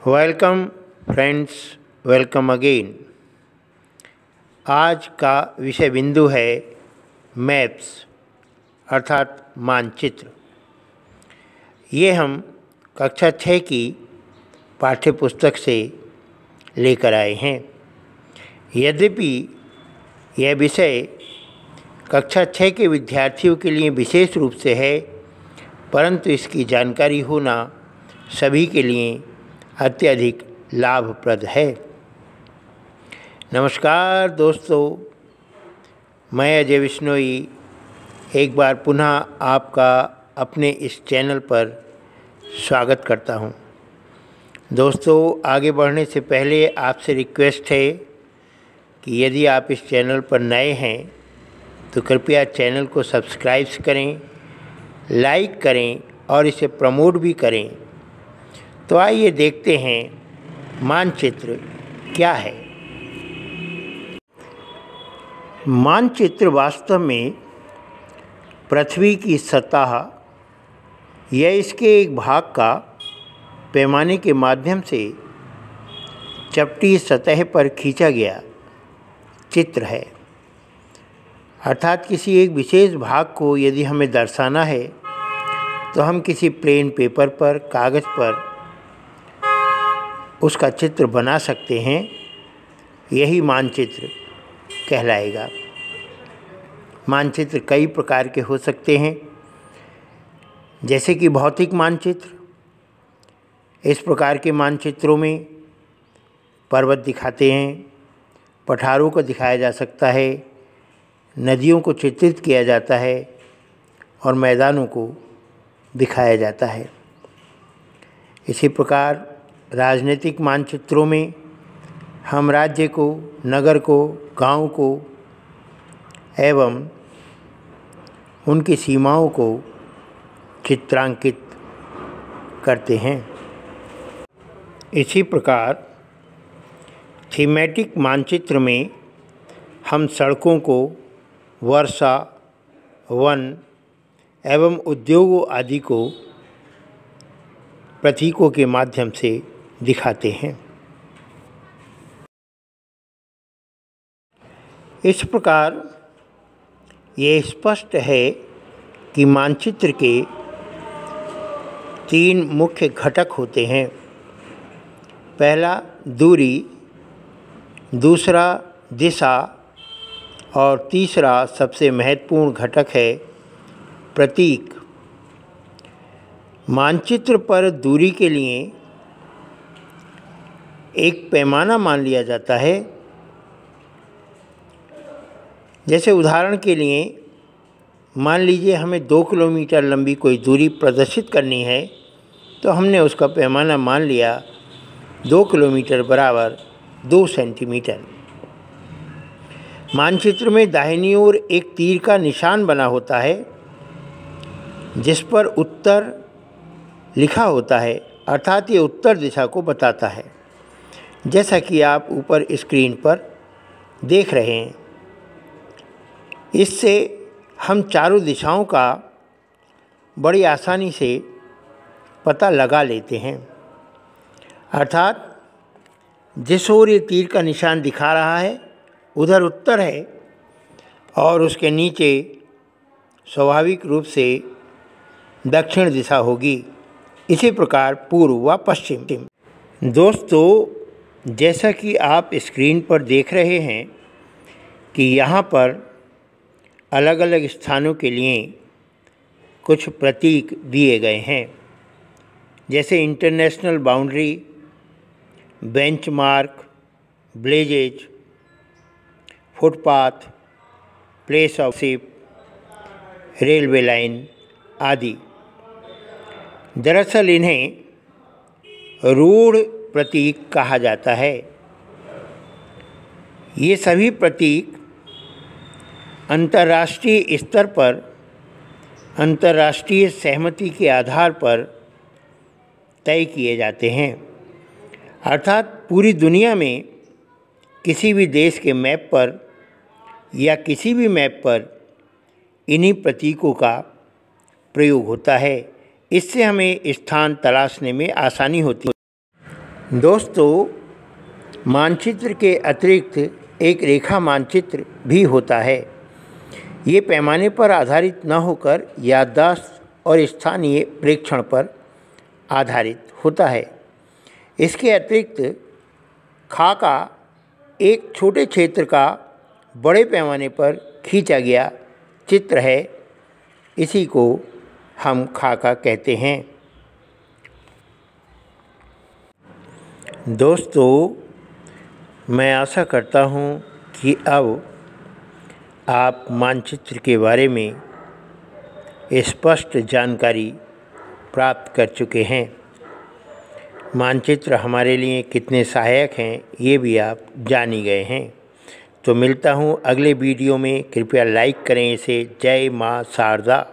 Welcome friends, welcome again. आज का विषय बिंदु है मैप्स अर्थात मानचित्र। ये हम कक्षा 6 की पाठ्यपुस्तक से लेकर आए हैं। यद्यपि यह विषय कक्षा 6 के विद्यार्थियों के लिए विशेष रूप से है, परंतु इसकी जानकारी होना सभी के लिए अत्यधिक लाभप्रद है। नमस्कार दोस्तों, मैं अजय बिश्नोई एक बार पुनः आपका अपने इस चैनल पर स्वागत करता हूं। दोस्तों, आगे बढ़ने से पहले आपसे रिक्वेस्ट है कि यदि आप इस चैनल पर नए हैं तो कृपया चैनल को सब्सक्राइब करें, लाइक करें और इसे प्रमोट भी करें। तो आइए देखते हैं मानचित्र क्या है। मानचित्र वास्तव में पृथ्वी की सतह या इसके एक भाग का पैमाने के माध्यम से चपटी सतह पर खींचा गया चित्र है। अर्थात किसी एक विशेष भाग को यदि हमें दर्शाना है तो हम किसी प्लेन पेपर पर, कागज़ पर उसका चित्र बना सकते हैं। यही मानचित्र कहलाएगा। मानचित्र कई प्रकार के हो सकते हैं, जैसे कि भौतिक मानचित्र। इस प्रकार के मानचित्रों में पर्वत दिखाते हैं, पठारों को दिखाया जा सकता है, नदियों को चित्रित किया जाता है और मैदानों को दिखाया जाता है। इसी प्रकार राजनीतिक मानचित्रों में हम राज्य को, नगर को, गांव को एवं उनकी सीमाओं को चित्रांकित करते हैं। इसी प्रकार थीमेटिक मानचित्र में हम सड़कों को, वर्षा, वन एवं उद्योगों आदि को प्रतीकों के माध्यम से दिखाते हैं। इस प्रकार ये स्पष्ट है कि मानचित्र के 3 मुख्य घटक होते हैं। पहला दूरी, दूसरा दिशा और तीसरा सबसे महत्वपूर्ण घटक है प्रतीक। मानचित्र पर दूरी के लिए एक पैमाना मान लिया जाता है। जैसे उदाहरण के लिए मान लीजिए हमें 2 किलोमीटर लंबी कोई दूरी प्रदर्शित करनी है, तो हमने उसका पैमाना मान लिया 2 किलोमीटर बराबर 2 सेंटीमीटर। मानचित्र में दाहिनी ओर एक तीर का निशान बना होता है जिस पर उत्तर लिखा होता है, अर्थात ये उत्तर दिशा को बताता है, जैसा कि आप ऊपर स्क्रीन पर देख रहे हैं। इससे हम चारों दिशाओं का बड़ी आसानी से पता लगा लेते हैं। अर्थात जिस ओर ये तीर का निशान दिखा रहा है उधर उत्तर है और उसके नीचे स्वाभाविक रूप से दक्षिण दिशा होगी। इसी प्रकार पूर्व व पश्चिम। दोस्तों, जैसा कि आप स्क्रीन पर देख रहे हैं कि यहाँ पर अलग अलग स्थानों के लिए कुछ प्रतीक दिए गए हैं, जैसे international boundary, benchmark, blazes, footpath, place of worship, railway line आदि। दरअसल इन्हें रूढ़ प्रतीक कहा जाता है। ये सभी प्रतीक अंतर्राष्ट्रीय स्तर पर अंतर्राष्ट्रीय सहमति के आधार पर तय किए जाते हैं। अर्थात पूरी दुनिया में किसी भी देश के मैप पर या किसी भी मैप पर इन्हीं प्रतीकों का प्रयोग होता है। इससे हमें स्थान तलाशने में आसानी होती है। दोस्तों, मानचित्र के अतिरिक्त एक रेखा मानचित्र भी होता है। ये पैमाने पर आधारित न होकर याददाश्त और स्थानीय प्रेक्षण पर आधारित होता है। इसके अतिरिक्त खाका एक छोटे क्षेत्र का बड़े पैमाने पर खींचा गया चित्र है। इसी को हम खाका कहते हैं। दोस्तों, मैं आशा करता हूँ कि अब आप मानचित्र के बारे में स्पष्ट जानकारी प्राप्त कर चुके हैं। मानचित्र हमारे लिए कितने सहायक हैं ये भी आप जान ही गए हैं। तो मिलता हूँ अगले वीडियो में। कृपया लाइक करें इसे। जय माँ शारदा।